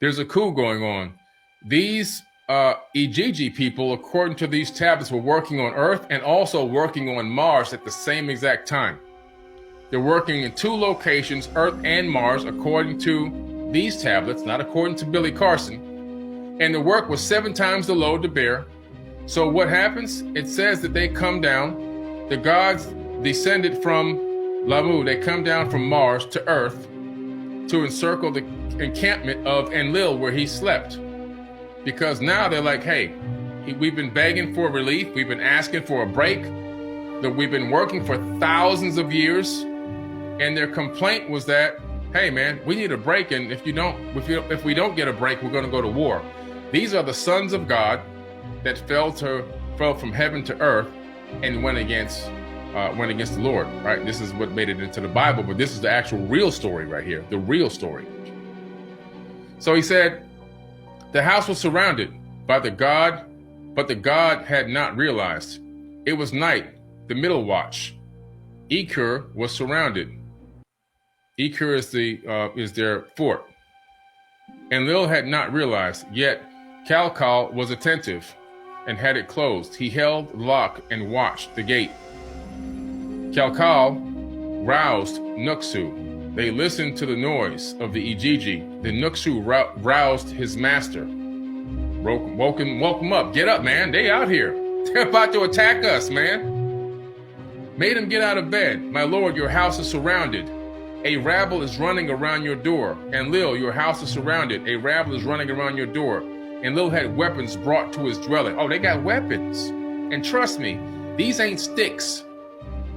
there's a coup going on. These Ijiji people, according to these tablets, were working on Earth and also working on Mars at the same exact time. They're working in 2 locations, Earth and Mars, according to these tablets, not according to Billy Carson. And the work was 7 times the load to bear. So what happens? It says that they come down, the gods descended from Lamu, they come down from Mars to Earth to encircle the encampment of Enlil where he slept. Because now they're like, hey, we've been begging for relief, we've been asking for a break, that we've been working for thousands of years, and their complaint was that, hey man, we need a break, and if we don't get a break, we're going to go to war. These are the sons of God that fell from heaven to earth and went against the Lord, right? This is what made it into the Bible, but this is the actual real story right here, the real story. So he said, the house was surrounded by the God, but the God had not realized. It was night, the middle watch. Ekur was surrounded. Ekur is their fort. Enlil had not realized, yet Kalkal was attentive and had it closed. He held the lock and watched the gate. Kalkal roused Nuksu. They listened to the noise of the Ijiji. The Nuksu roused his master. Woke him up. Get up, man. They out here. They're about to attack us, man. Made him get out of bed. My lord, your house is surrounded. A rabble is running around your door. Enlil, your house is surrounded. A rabble is running around your door. Enlil had weapons brought to his dwelling. Oh, they got weapons. And trust me, these ain't sticks.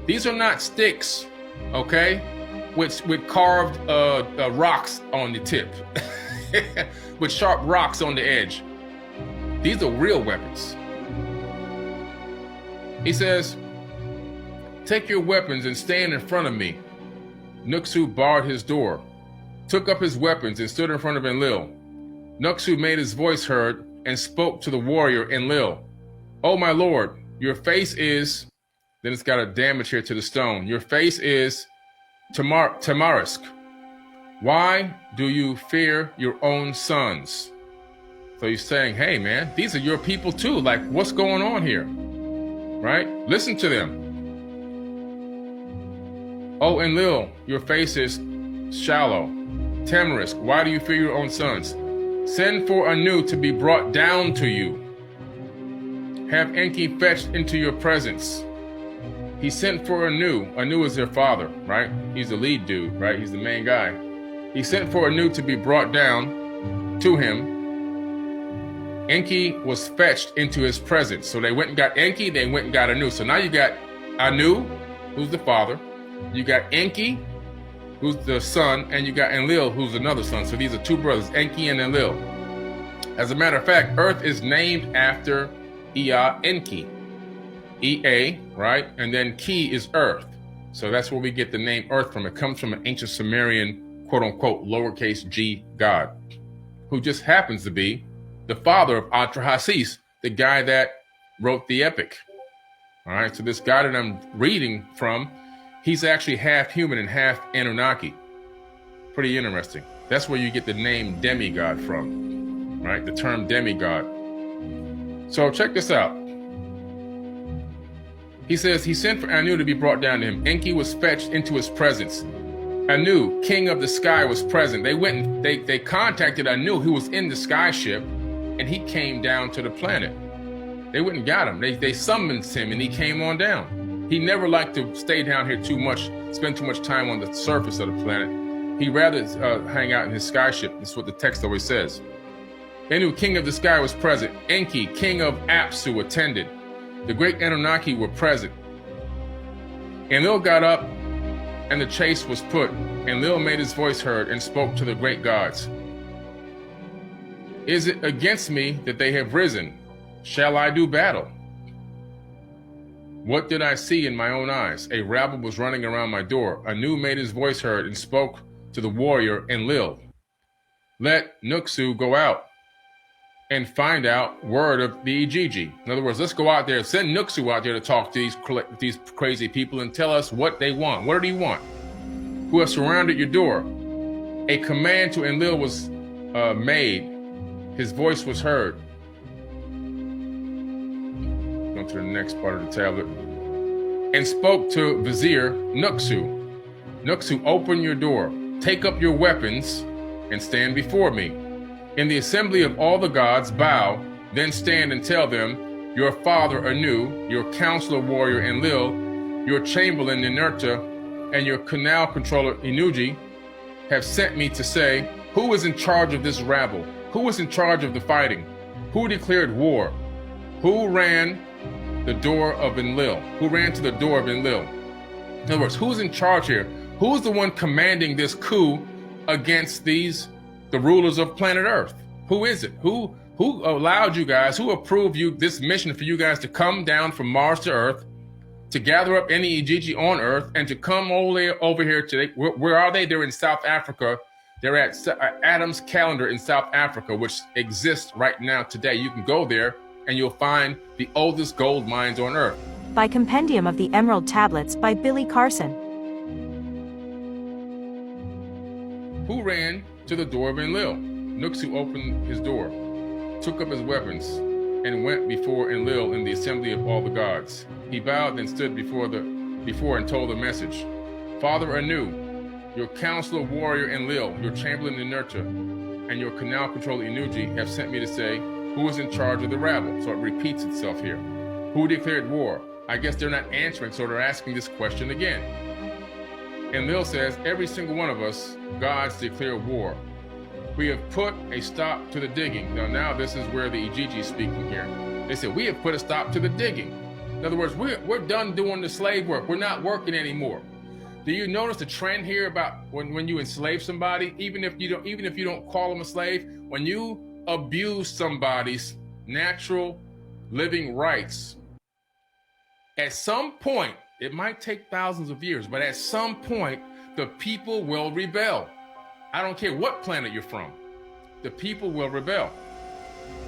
These are not sticks, okay? With carved rocks on the tip, with sharp rocks on the edge. These are real weapons. He says, take your weapons and stand in front of me. Nuksu barred his door, took up his weapons and stood in front of Enlil. Nuksu made his voice heard and spoke to the warrior Enlil. Oh, my lord, your face is, then it's got a damage here to the stone. Your face is Tamarisk. Why do you fear your own sons? So he's saying, hey man, these are your people too. Like, what's going on here? Right? Listen to them. Oh, Enlil, your face is shallow. Tamarisk, why do you fear your own sons? Send for Anu to be brought down to you. Have Enki fetched into your presence. He sent for Anu. Anu is their father, right? He's the lead dude, right? He's the main guy. He sent for Anu to be brought down to him. Enki was fetched into his presence. So they went and got Enki, they went and got Anu. So now you got Anu, who's the father. You got Enki, who's the son, and you got Enlil, who's another son. So these are 2 brothers, Enki and Enlil. As a matter of fact, Earth is named after Ea Enki. Ea, right? And then Ki is earth. So that's where we get the name Earth from. It comes from an ancient Sumerian, quote unquote, lowercase g god, who just happens to be the father of Atrahasis, the guy that wrote the epic. All right, so this guy that I'm reading from, he's actually half human and half Anunnaki. Pretty interesting. That's where you get the name demigod from, right? The term demigod. So check this out. He says he sent for Anu to be brought down to him. Enki was fetched into his presence. Anu, king of the sky, was present. They went and they contacted Anu, who was in the sky ship, and he came down to the planet. They went and got him. They summoned him and he came on down. He never liked to stay down here too much, spend too much time on the surface of the planet. He'd rather hang out in his sky ship. That's what the text always says. Anu, king of the sky, was present. Enki, king of Apsu, attended. The great Anunnaki were present. Enlil got up and the chase was put. Enlil made his voice heard and spoke to the great gods. Is it against me that they have risen? Shall I do battle? What did I see in my own eyes? A rabble was running around my door. Anu made his voice heard and spoke to the warrior Enlil. Let Nuksu go out and find out word of the Ijiji. In other words, let's go out there, send Nuksu out there to talk to these crazy people and tell us what they want. What do you want? Who have surrounded your door? A command to Enlil was made, his voice was heard. Go to the next part of the tablet. And spoke to Vizier Nuksu. Nuksu, open your door, take up your weapons, and stand before me. In the assembly of all the gods, bow, then stand and tell them, your father Anu, your counselor warrior Enlil, your chamberlain Ninurta, and your canal controller Inuji have sent me to say, who is in charge of this rabble? Who is in charge of the fighting? Who declared war? Who ran the door of Enlil? Who ran to the door of Enlil? In other words, who's in charge here? Who's the one commanding this coup against the rulers of planet Earth? Who is it? Who allowed you guys, who approved this mission for you guys to come down from Mars to Earth, to gather up any Ijiji on Earth, and to come over here today? Where are they? They're in South Africa. They're at Adam's Calendar in South Africa, which exists right now today. You can go there and you'll find the oldest gold mines on Earth. By Compendium of the Emerald Tablets by Billy Carson. Who ran to the door of Enlil? Nuksu opened his door, took up his weapons, and went before Enlil in the assembly of all the gods. He bowed and stood before and told the message. Father Anu, your counselor warrior Enlil, your chamberlain Ninurta, and your canal controller Inuji have sent me to say, who is in charge of the rabble? So it repeats itself here. Who declared war? I guess they're not answering, so they're asking this question again. Enlil says, every single one of us, gods declare war. We have put a stop to the digging. Now this is where the Ijiji is speaking here. They said, we have put a stop to the digging. In other words, we're done doing the slave work. We're not working anymore. Do you notice the trend here about when you enslave somebody, even if you don't call them a slave, when you abuse somebody's natural living rights, at some point, it might take thousands of years, but at some point, the people will rebel. I don't care what planet you're from. The people will rebel.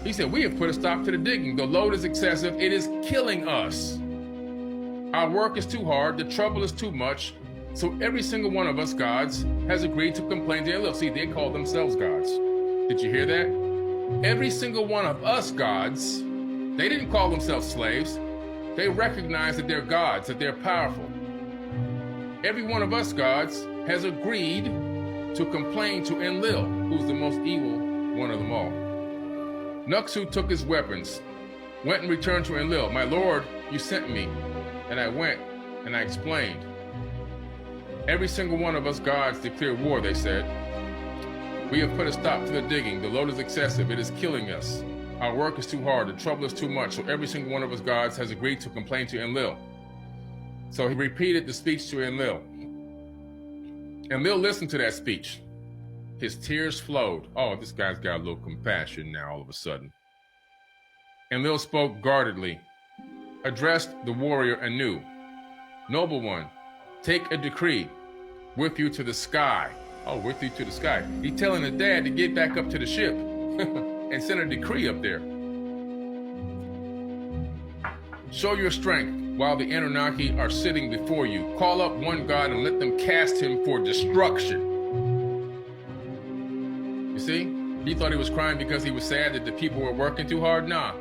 He said, we have put a stop to the digging. The load is excessive. It is killing us. Our work is too hard. The trouble is too much. So every single one of us gods has agreed to complain to Enlil. See, they call themselves gods. Did you hear that? Every single one of us gods, they didn't call themselves slaves. They recognize that they're gods, that they're powerful. Every one of us gods has agreed to complain to Enlil, who's the most evil one of them all. Nuksu took his weapons, went and returned to Enlil. My lord, you sent me. And I went and I explained. Every single one of us gods declare war, they said. We have put a stop to the digging. The load is excessive. It is killing us. Our work is too hard. The trouble is too much. So every single one of us gods has agreed to complain to Enlil. So he repeated the speech to Enlil. Enlil listened to that speech. His tears flowed. Oh, this guy's got a little compassion now all of a sudden. Enlil spoke guardedly, addressed the warrior Anu. Noble one, take a decree with you to the sky. Oh, with you to the sky. He's telling his dad to get back up to the ship and send a decree up there. Show your strength while the Anunnaki are sitting before you. Call up one god and let them cast him for destruction. You see? He thought he was crying because he was sad that the people were working too hard. Nah.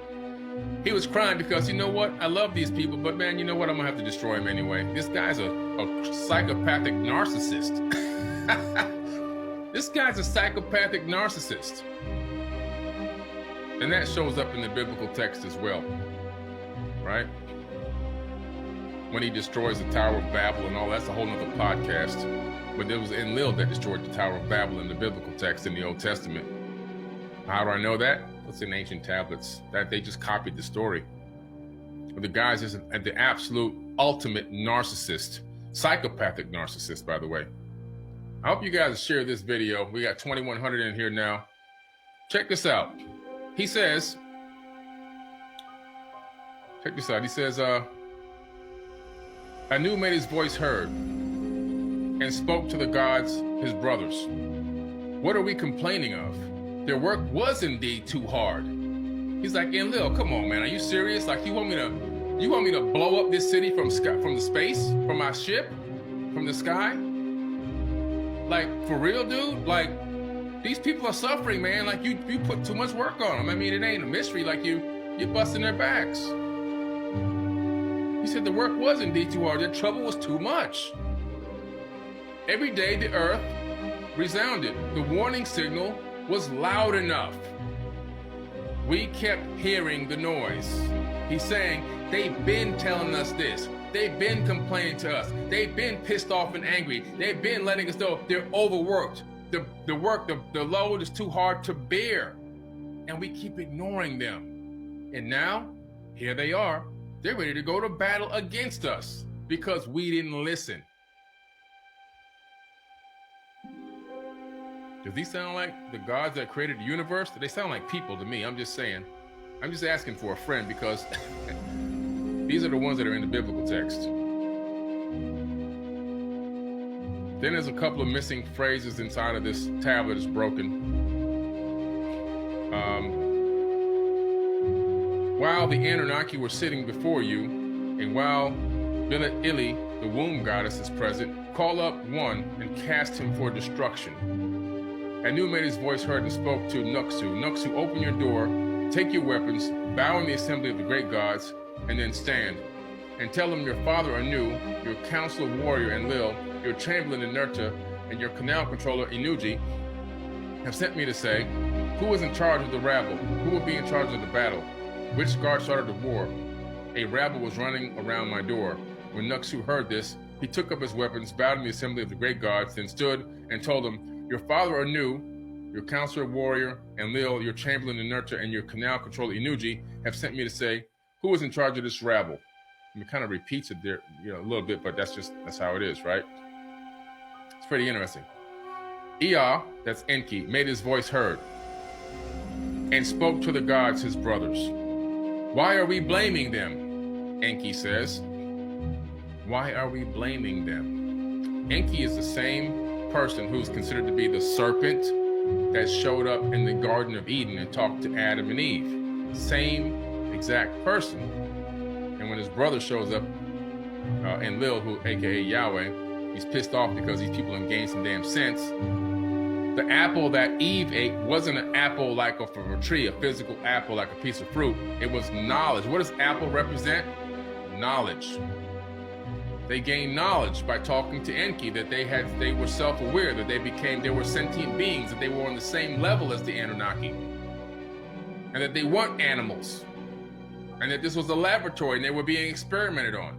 He was crying because, you know what? I love these people, but man, you know what? I'm gonna have to destroy him anyway. This guy's a psychopathic narcissist. This guy's a psychopathic narcissist. And that shows up in the biblical text as well, right? When he destroys the Tower of Babel and all, that's a whole nother podcast. But it was Enlil that destroyed the Tower of Babel in the biblical text in the Old Testament. How do I know that? It's in ancient tablets. That they just copied the story. But the guy's is the absolute ultimate narcissist, psychopathic narcissist, by the way. I hope you guys share this video. We got 2,100 in here now. Check this out. He says, check this out. He says, Anu made his voice heard and spoke to the gods, his brothers. What are we complaining of? Their work was indeed too hard. He's like, Enlil, come on, man. Are you serious? Like, you want me to blow up this city from the space, from my ship, from the sky? Like, for real, dude? Like, These people are suffering, man. Like you put too much work on them. I mean, it ain't a mystery. Like you're busting their backs. He said the work was indeed too hard. The trouble was too much. Every day the earth resounded. The warning signal was loud enough. We kept hearing the noise. He's saying, they've been telling us this. They've been complaining to us. They've been pissed off and angry. They've been letting us know they're overworked. The load is too hard to bear. And we keep ignoring them. And now, here they are. They're ready to go to battle against us because we didn't listen. Does these sound like the gods that created the universe? They sound like people to me. I'm just saying. I'm just asking for a friend because these are the ones that are in the biblical text. Then there's a couple of missing phrases inside of this tablet that's broken. While the Anunnaki were sitting before you, and while Ili, the womb goddess, is present, call up one and cast him for destruction. Anu made his voice heard and spoke to Nuxu. Nuxu, open your door, take your weapons, bow in the assembly of the great gods, and then stand. And tell them your father Anu, your counselor warrior Enlil, your chamberlain Inerta, and your canal controller Inuji have sent me to say, who is in charge of the rabble? Who will be in charge of the battle? Which guard started the war? A rabble was running around my door. When Nuxu heard this, he took up his weapons, bowed in the assembly of the great gods, then stood and told them, your father Anu, your counselor warrior Enlil, your chamberlain Inerta, and your canal controller Inuji have sent me to say, who is in charge of this rabble? And it kind of repeats it there, a little bit, but that's how it is, right? It's pretty interesting. Ea, that's Enki, made his voice heard and spoke to the gods, his brothers. Why are we blaming them? Enki says. Why are we blaming them? Enki is the same person who's considered to be the serpent that showed up in the Garden of Eden and talked to Adam and Eve. Same exact person. And when his brother shows up, Enlil, who aka Yahweh, he's pissed off because these people have gained some damn sense. The apple that Eve ate wasn't an apple like off of a tree, a physical apple like a piece of fruit. It was knowledge. What does apple represent? Knowledge. They gained knowledge by talking to Enki, that they were self-aware, that they were sentient beings, that they were on the same level as the Anunnaki, and that they weren't animals, and that this was a laboratory and they were being experimented on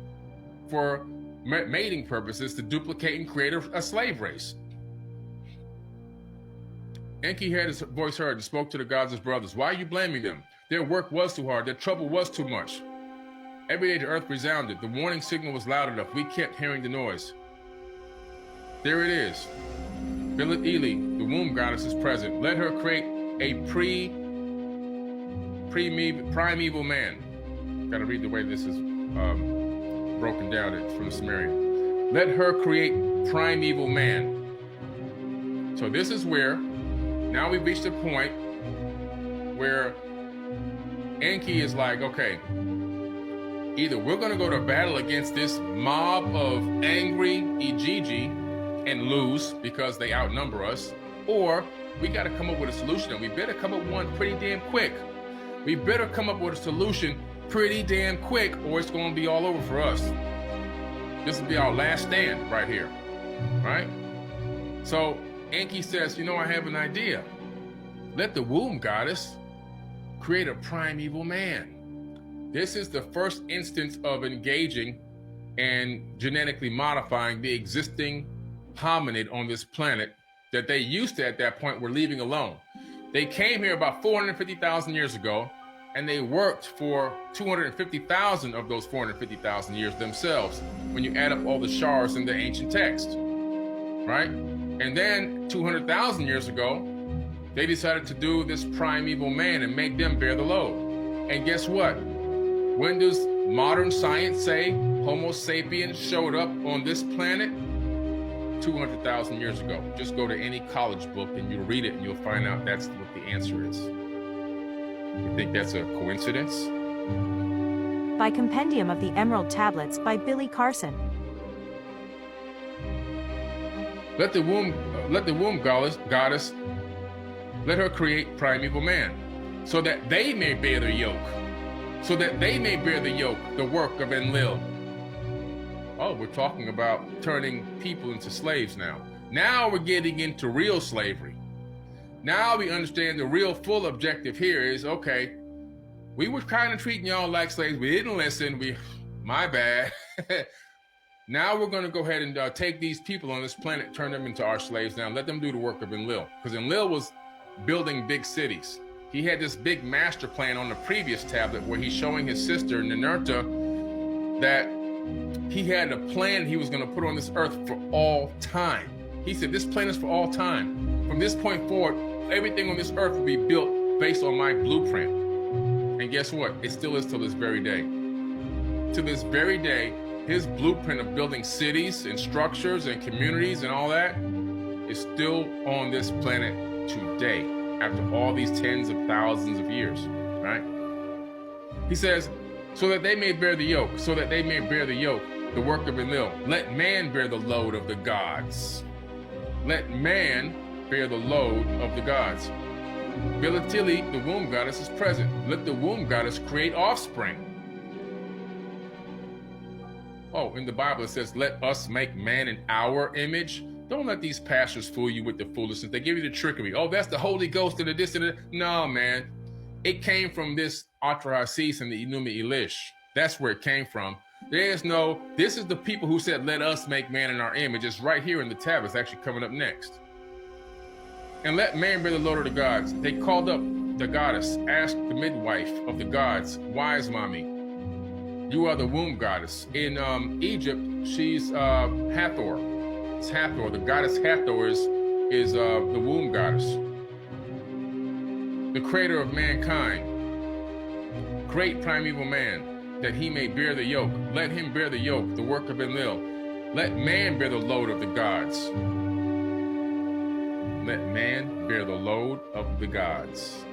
for mating purposes to duplicate and create a slave race. Enki had his voice heard and spoke to the gods as brothers. Why are you blaming them? Their work was too hard. Their trouble was too much. Every day the earth resounded. The warning signal was loud enough. We kept hearing the noise. There it is. Ili, the womb goddess, is present. Let her create a primeval man. Got to read the way this is broken down from the Sumerian. Let her create primeval man. So this is where, now we've reached a point where Enki is like, okay, either we're going to go to battle against this mob of angry Ijiji and lose because they outnumber us, or we got to come up with a solution, and we better come up with one pretty damn quick. We better come up with a solution pretty damn quick, or it's going to be all over for us. This will be our last stand right here, right? So Enki says, I have an idea. Let the womb goddess create a primeval man. This is the first instance of engaging and genetically modifying the existing hominid on this planet that they used to, at that point, were leaving alone. They came here about 450,000 years ago, and they worked for 250,000 of those 450,000 years themselves, when you add up all the shards in the ancient text, right? And then 200,000 years ago, they decided to do this primeval man and make them bear the load. And guess what? When does modern science say Homo sapiens showed up on this planet? 200,000 years ago. Just go to any college book and you'll read it and you'll find out that's what the answer is. You think that's a coincidence? By Compendium of the Emerald Tablets by Billy Carson. Let the womb goddess Let her create primeval man, so that they may bear the yoke. So that they may bear the yoke, the work of Enlil. Oh, we're talking about turning people into slaves now. Now we're getting into real slavery. Now we understand the real full objective here is, okay, we were kind of treating y'all like slaves. We didn't listen. My bad. Now we're going to go ahead and take these people on this planet, turn them into our slaves now, let them do the work of Enlil. Because Enlil was building big cities. He had this big master plan on the previous tablet where he's showing his sister, Ninurta, that he had a plan he was going to put on this earth for all time. He said, this plan is for all time. From this point forward, everything on this earth will be built based on my blueprint. And guess what? It still is till this very day. To this very day, his blueprint of building cities and structures and communities and all that is still on this planet today, after all these tens of thousands of years, right? He says, so that they may bear the yoke, so that they may bear the yoke, the work of Enlil. Let man bear the load of the gods. Let man bear the load of the gods. Bilatili, the womb goddess, is present. Let the womb goddess create offspring. Oh, in the Bible it says, let us make man in our image. Don't let these pastors fool you with the foolishness. They give you the trickery. Oh, that's the Holy Ghost and the this and that. No, man. It came from this Atrahasis and the Enuma Elish. That's where it came from. This is the people who said, let us make man in our image. It's right here in the tab. It's actually coming up next. And let man bear the load of the gods. They called up the goddess, asked the midwife of the gods, wise mommy, you are the womb goddess. In Egypt, she's Hathor. It's Hathor. The goddess Hathor is the womb goddess. The creator of mankind. Great primeval man, that he may bear the yoke. Let him bear the yoke, the work of Enlil. Let man bear the load of the gods. Let man bear the load of the gods.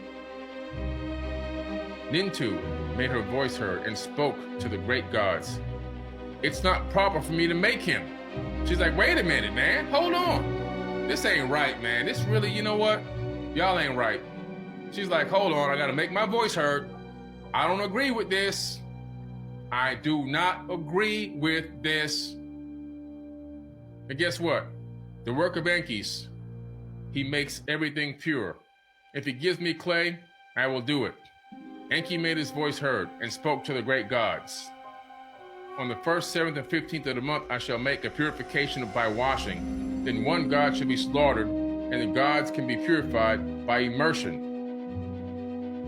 Nintu made her voice heard and spoke to the great gods. It's not proper for me to make him. She's like, wait a minute, man. Hold on. This ain't right, man. This really, you know what? Y'all ain't right. She's like, hold on. I got to make my voice heard. I don't agree with this. I do not agree with this. And guess what? The work of Enki's, he makes everything pure. If he gives me clay, I will do it. Enki made his voice heard and spoke to the great gods. On the 1st, 7th, and 15th of the month, I shall make a purification by washing. Then one god shall be slaughtered, and the gods can be purified by immersion.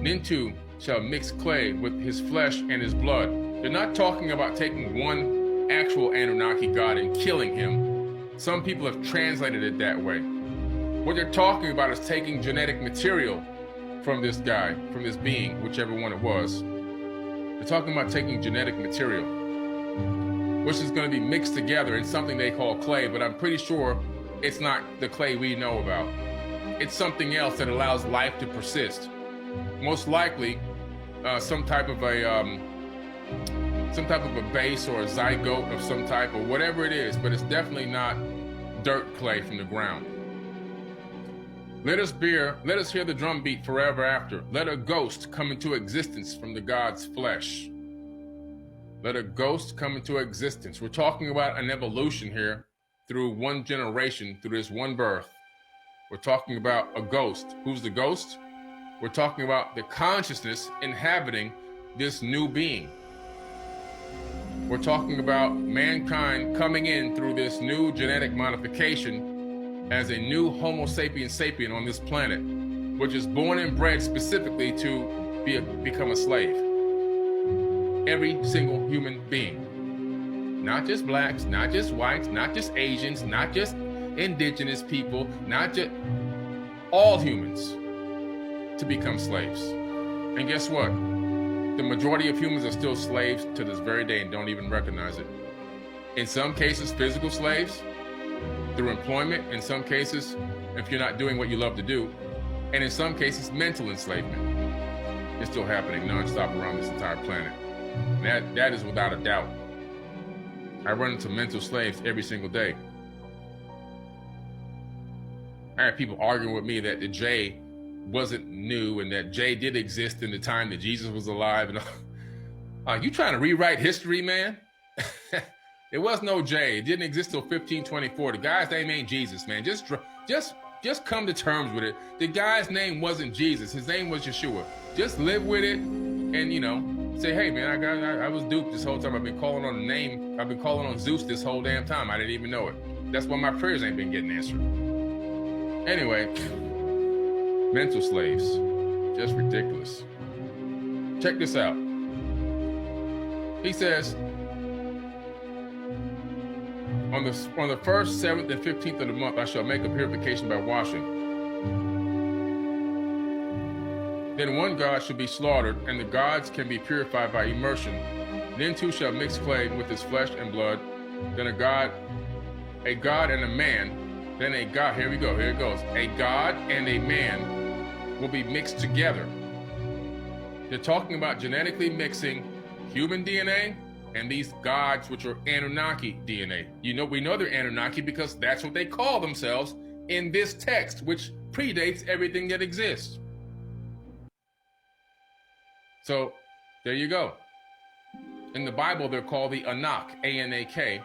Nintu shall mix clay with his flesh and his blood. They're not talking about taking one actual Anunnaki god and killing him. Some people have translated it that way. What they're talking about is taking genetic material from this guy, from this being, whichever one it was. They're talking about taking genetic material, which is going to be mixed together in something they call clay, but I'm pretty sure it's not the clay we know about. It's something else that allows life to persist. Most likely, some type of a base or a zygote of some type or whatever it is, but it's definitely not dirt clay from the ground. Let us hear the drum beat forever after. Let a ghost come into existence from the god's flesh. Let a ghost come into existence. We're talking about an evolution here through one generation, through this one birth. We're talking about a ghost. Who's the ghost? We're talking about the consciousness inhabiting this new being. We're talking about mankind coming in through this new genetic modification as a new Homo sapiens sapien on this planet, which is born and bred specifically to become a slave. Every single human being. Not just blacks, not just whites, not just Asians, not just indigenous people, not just all humans to become slaves. And guess what? The majority of humans are still slaves to this very day and don't even recognize it. In some cases, physical slaves, through employment, in some cases, if you're not doing what you love to do, and in some cases, mental enslavement. It's still happening nonstop around this entire planet. And that is without a doubt. I run into mental slaves every single day. I have people arguing with me that the J wasn't new and that J did exist in the time that Jesus was alive. And you trying to rewrite history, man? It was no J. It didn't exist till 1524. The guy's name ain't Jesus, man. Just come to terms with it. The guy's name wasn't Jesus. His name was Yeshua. Just live with it, and say, hey, man, I was duped this whole time. I've been calling on the name. I've been calling on Zeus this whole damn time. I didn't even know it. That's why my prayers ain't been getting answered. Anyway, mental slaves, just ridiculous. Check this out. He says, on the 1st, 7th, and 15th of the month, I shall make a purification by washing. Then one god shall be slaughtered, and the gods can be purified by immersion. Then two shall mix clay with his flesh and blood. Then a god and a man. Then a god, here we go, here it goes. A god and a man will be mixed together. They're talking about genetically mixing human DNA and these gods, which are Anunnaki DNA. We know they're Anunnaki because that's what they call themselves in this text, which predates everything that exists. So there you go. In the Bible, they're called the Anak, A-N-A-K.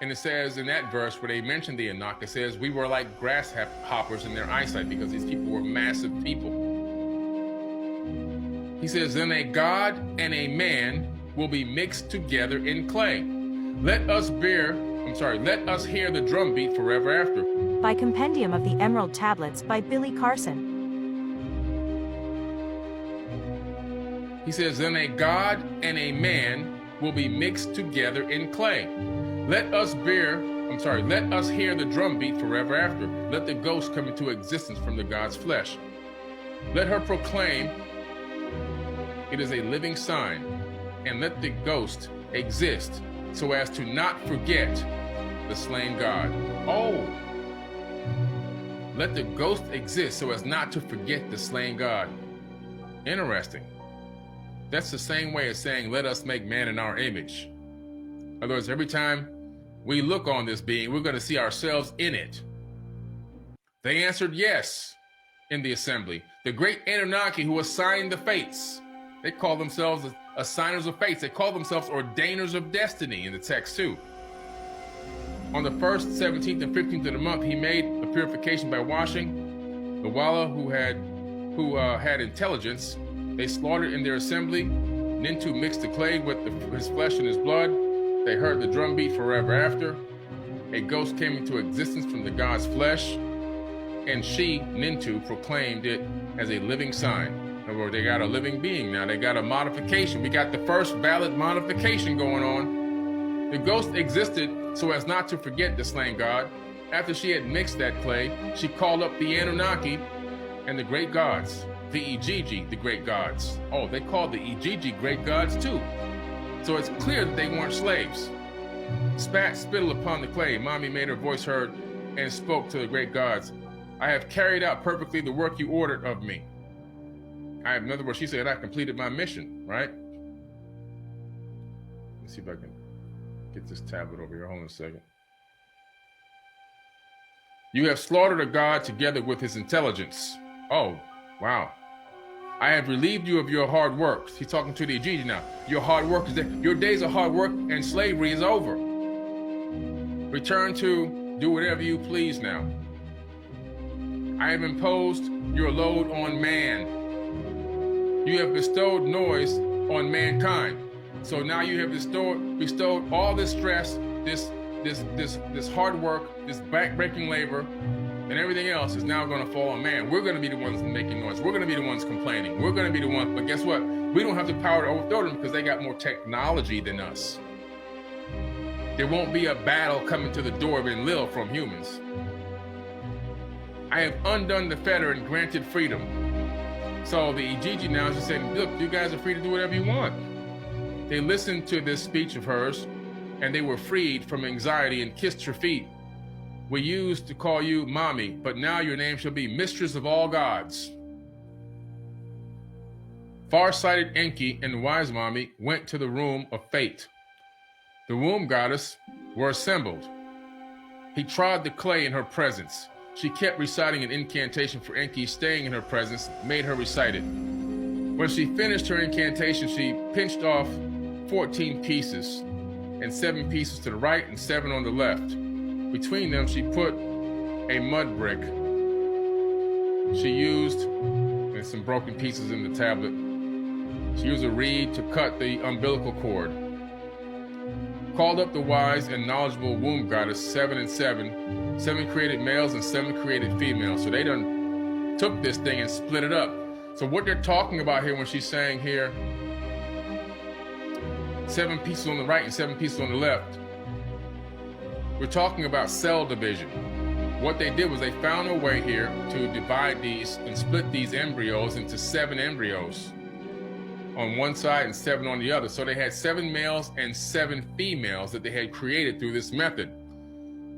And it says in that verse where they mention the Anak, it says we were like grasshoppers in their eyesight because these people were massive people. He says, then a god and a man will be mixed together in clay. Let us hear the drum beat forever after. By Compendium of the Emerald Tablets by Billy Carson. He says, then a god and a man will be mixed together in clay. Let us hear the drum beat forever after. Let the ghost come into existence from the god's flesh. Let her proclaim it is a living sign, and let the ghost exist so as to not forget the slain God. Oh, let the ghost exist so as not to forget the slain God. Interesting. That's the same way as saying, let us make man in our image. In other words, every time we look on this being, we're going to see ourselves in it. They answered yes in the assembly. The great Anunnaki who assigned the fates. They call themselves assigners of fates. They call themselves ordainers of destiny in the text too. On the 1st, 17th, and 15th of the month, he made a purification by washing. The Walla who had intelligence, they slaughtered in their assembly. Nintu mixed the clay with his flesh and his blood. They heard the drum beat forever after. A ghost came into existence from the god's flesh, and she, Nintu, proclaimed it as a living sign. In other words, they got a living being now. They got a modification. We got the first valid modification going on. The ghost existed so as not to forget the slain god. After she had mixed that clay, she called up the Anunnaki and the great gods. The Ijiji, the great gods. Oh, they called the Ijiji great gods too. So it's clear that they weren't slaves. Spat spittle upon the clay. Mommy made her voice heard and spoke to the great gods. I have carried out perfectly the work you ordered of me. In other words, she said, I completed my mission, right? Let's see if I can get this tablet over here. Hold on a second. You have slaughtered a god together with his intelligence. Oh, wow. I have relieved you of your hard work. He's talking to the Ijiji now. Your hard work is there. Your days of hard work and slavery is over. Return to do whatever you please now. I have imposed your load on man. You have bestowed noise on mankind. So now you have bestowed all this stress, this hard work, this back-breaking labor, and everything else is now going to fall on man. We're going to be the ones making noise. We're going to be the ones complaining. We're going to be the ones. But guess what? We don't have the power to overthrow them because they got more technology than us. There won't be a battle coming to the door of Enlil from humans. I have undone the fetter and granted freedom. So the Ijiji now is just saying, look, you guys are free to do whatever you want. They listened to this speech of hers, and they were freed from anxiety and kissed her feet. We used to call you Mommy, but now your name shall be Mistress of all gods. Far-sighted Enki and Wise Mommy went to the room of fate. The womb goddess were assembled. He trod the clay in her presence. she kept reciting an incantation for Enki staying in her presence, made her recite it. When she finished her incantation, she pinched off 14 pieces, and 7 pieces to the right and 7 on the left. Between them, she put a mud brick. She used, and some broken pieces in the tablet, she used a reed to cut the umbilical cord. Called up the wise and knowledgeable womb goddess, 7 and 7. 7 created males and 7 created females. So they done took this thing and split it up. So what they're talking about here when she's saying here, 7 pieces on the right and 7 pieces on the left, we're talking about cell division. What they did was they found a way here to divide these and split these embryos into 7 embryos on one side and 7 on the other. So they had 7 males and 7 females that they had created through this method.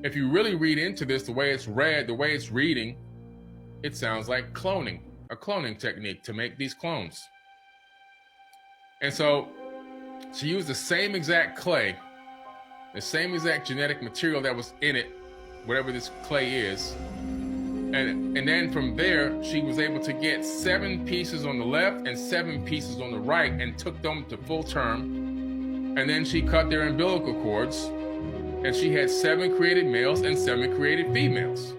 If you really read into this, the way it's read, the way it's reading, it sounds like cloning, a cloning technique to make these clones. And so she used the same exact clay, the same exact genetic material that was in it, whatever this clay is. And then from there, she was able to get 7 pieces on the left and 7 pieces on the right and took them to full term. And then she cut their umbilical cords, and she had 7 created males and 7 created females.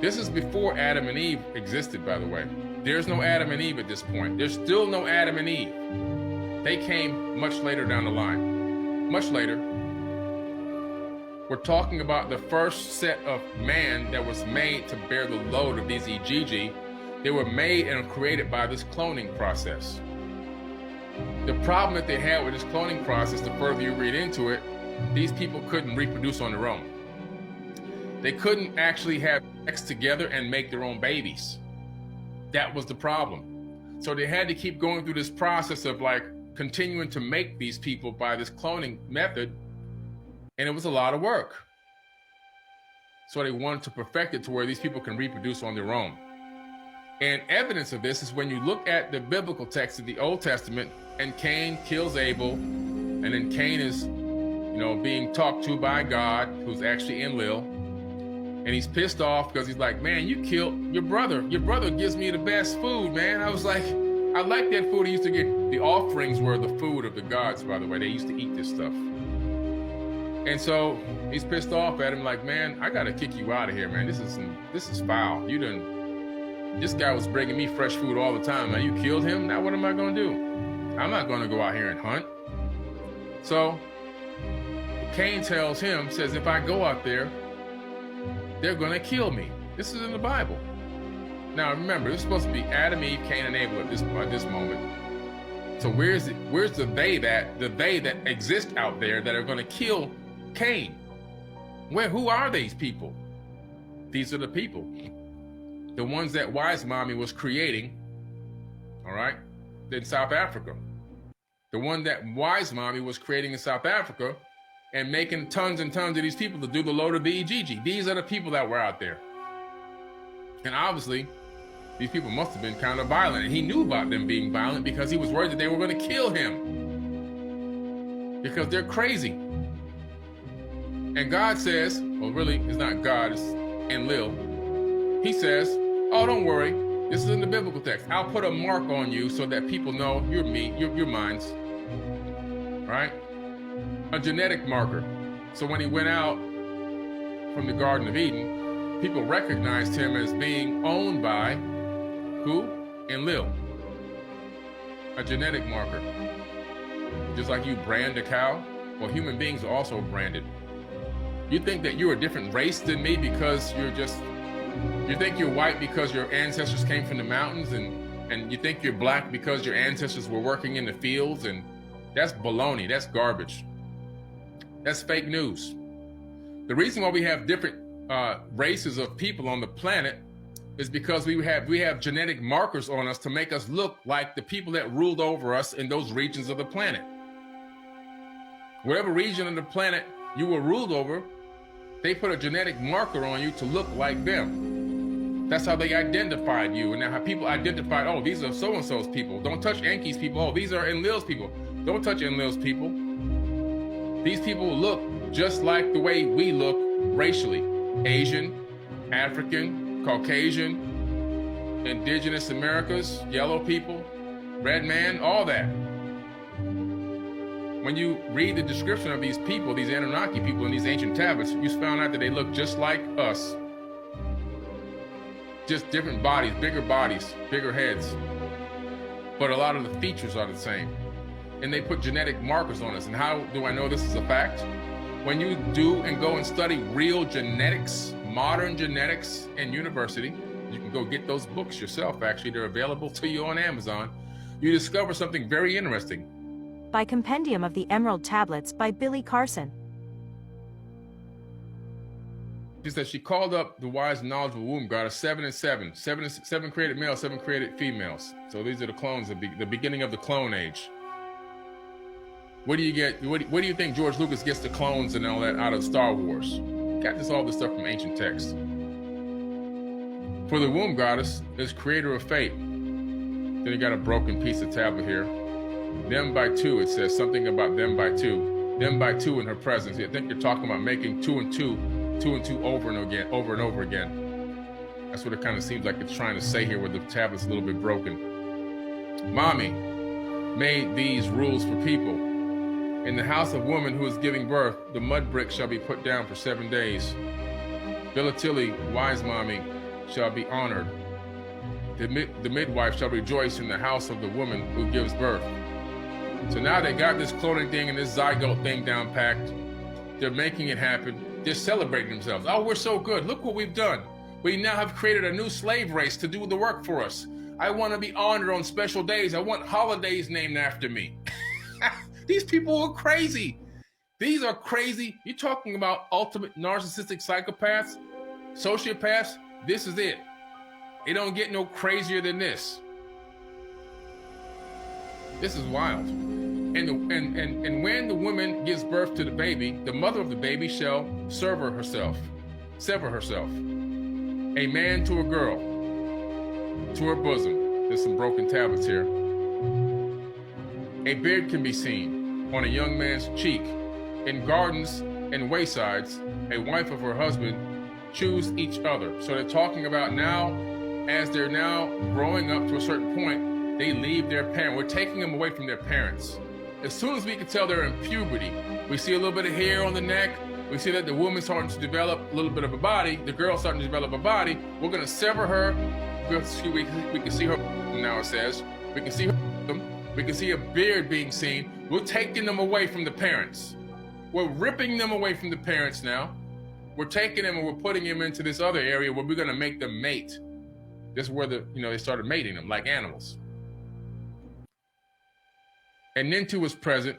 This is before Adam and Eve existed, by the way. There's no Adam and Eve at this point. There's still no Adam and Eve. They came much later down the line. Much later. We're talking about the first set of man that was made to bear the load of these EGG. They were made and created by this cloning process. The problem that they had with this cloning process, the further you read into it, these people couldn't reproduce on their own. They couldn't actually have sex together and make their own babies. That was the problem. So they had to keep going through this process of like continuing to make these people by this cloning method. And it was a lot of work. So they wanted to perfect it to where these people can reproduce on their own. And evidence of this is when you look at the biblical text of the Old Testament, and Cain kills Abel, and then Cain is, being talked to by God, who's actually Enlil, and he's pissed off because he's like, man, you killed your brother. Your brother gives me the best food, man. I was like, I like that food. He used to get, the offerings were the food of the gods, by the way. They used to eat this stuff. And so he's pissed off at him like, man, I got to kick you out of here, man. This is foul. This guy was bringing me fresh food all the time. Now you killed him. Now what am I going to do? I'm not going to go out here and hunt. So Cain tells him, says, if I go out there, they're going to kill me. This is in the Bible. Now remember, it's supposed to be Adam, Eve, Cain, and Abel at this moment. So where's the they that exist out there that are going to kill Cain? Who are these people? These are the people. The ones that Wise Mommy was creating, all right, in South Africa. The one that Wise Mommy was creating in South Africa and making tons and tons of these people to do the load of the EGG. These are the people that were out there. And obviously, these people must have been kind of violent. And he knew about them being violent because he was worried that they were going to kill him. Because they're crazy. And God says, well, really, it's not God, it's Enlil. He says, oh, don't worry. This is in the biblical text. I'll put a mark on you so that people know you're me, you're mine. Right? A genetic marker. So when he went out from the Garden of Eden, people recognized him as being owned by who? Enlil. A genetic marker. Just like you brand a cow, well, human beings are also branded. You think that you're a different race than me because you think you're white because your ancestors came from the mountains, and you think you're black because your ancestors were working in the fields, and that's baloney, that's garbage. That's fake news. The reason why we have different races of people on the planet is because we have genetic markers on us to make us look like the people that ruled over us in those regions of the planet. Whatever region of the planet you were ruled over, they put a genetic marker on you to look like them. That's how they identified you. And now how people identified, oh, these are so-and-so's people. Don't touch Enki's people. Oh, these are Enlil's people. Don't touch Enlil's people. These people look look just like the way we look racially. Asian, African, Caucasian, indigenous Americas, yellow people, red man, all that. When you read the description of these people, these Anunnaki people in these ancient tablets, you found out that they look just like us. Just different bodies, bigger heads. But a lot of the features are the same. And they put genetic markers on us. And how do I know this is a fact? When you do and go and study real genetics, modern genetics in university, you can go get those books yourself, actually. They're available to you on Amazon. You discover something very interesting. By Compendium of the Emerald Tablets by Billy Carson. She said she called up the wise and knowledgeable womb goddess 7 and 7. Seven created males, 7 created females. So these are the clones, the beginning of the clone age. What do you get? What do you think George Lucas gets the clones and all that out of Star Wars? Got all this stuff from ancient texts. For the womb goddess is creator of fate. Then you got a broken piece of tablet here. Them by two, it says something about them by two. Them by two in her presence. I think you're talking about making two and two over and over again. That's what it kind of seems like it's trying to say here, where the tablet's a little bit broken. Mommy made these rules for people. In the house of woman who is giving birth, the mud brick shall be put down for 7 days. Philatili, wise mommy, shall be honored. The midwife shall rejoice in the house of the woman who gives birth. So now they got this cloning thing and this zygote thing down packed. They're making it happen. They're celebrating themselves. Oh, we're so good. Look what we've done. We now have created a new slave race to do the work for us. I want to be honored on special days. I want holidays named after me. These people are crazy. These are crazy. You're talking about ultimate narcissistic psychopaths, sociopaths. This is it. It don't get no crazier than this. This is wild. And when the woman gives birth to the baby, the mother of the baby shall sever herself. A man to a girl, to her bosom. There's some broken tablets here. A beard can be seen on a young man's cheek. In gardens and waysides, a wife of her husband choose each other. So they're talking about now, as they're now growing up to a certain point, they leave their parent. We're taking them away from their parents. As soon as we can tell they're in puberty, we see a little bit of hair on the neck. We see that the woman's starting to develop a little bit of a body. The girl's starting to develop a body. We're going to sever her. We can see her now, it says. We can see her. We can see a beard being seen. We're taking them away from the parents. We're ripping them away from the parents now. We're taking them and we're putting them into this other area where we're going to make them mate. This is where they started mating them like animals. And Nintu was present.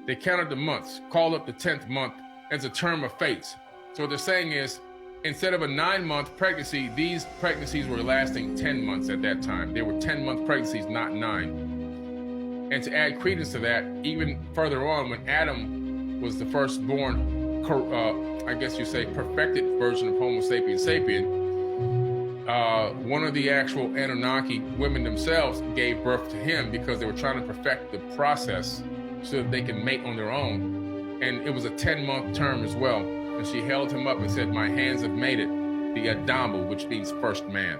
They counted the months, called up the 10th month as a term of fates. So what they're saying is, instead of a 9-month pregnancy, these pregnancies were lasting 10 months at that time. They were 10-month pregnancies, not 9. And to add credence to that, even further on, when Adam was the firstborn, I guess you say, perfected version of Homo sapiens sapien, one of the actual Anunnaki women themselves gave birth to him because they were trying to perfect the process so that they can mate on their own. And it was a 10-month term as well. And she held him up and said, my hands have made it, the Adamu, which means first man.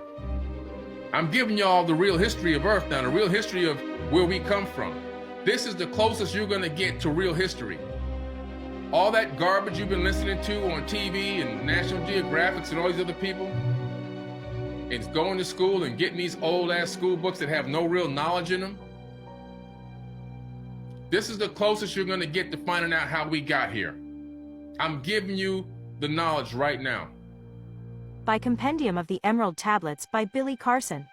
I'm giving y'all the real history of Earth now, the real history of where we come from. This is the closest you're gonna get to real history. All that garbage you've been listening to on TV and National Geographic and all these other people, it's going to school and getting these old ass school books that have no real knowledge in them. This is the closest you're gonna get to finding out how we got here. I'm giving you the knowledge right now. By Compendium of the Emerald Tablets by Billy Carson.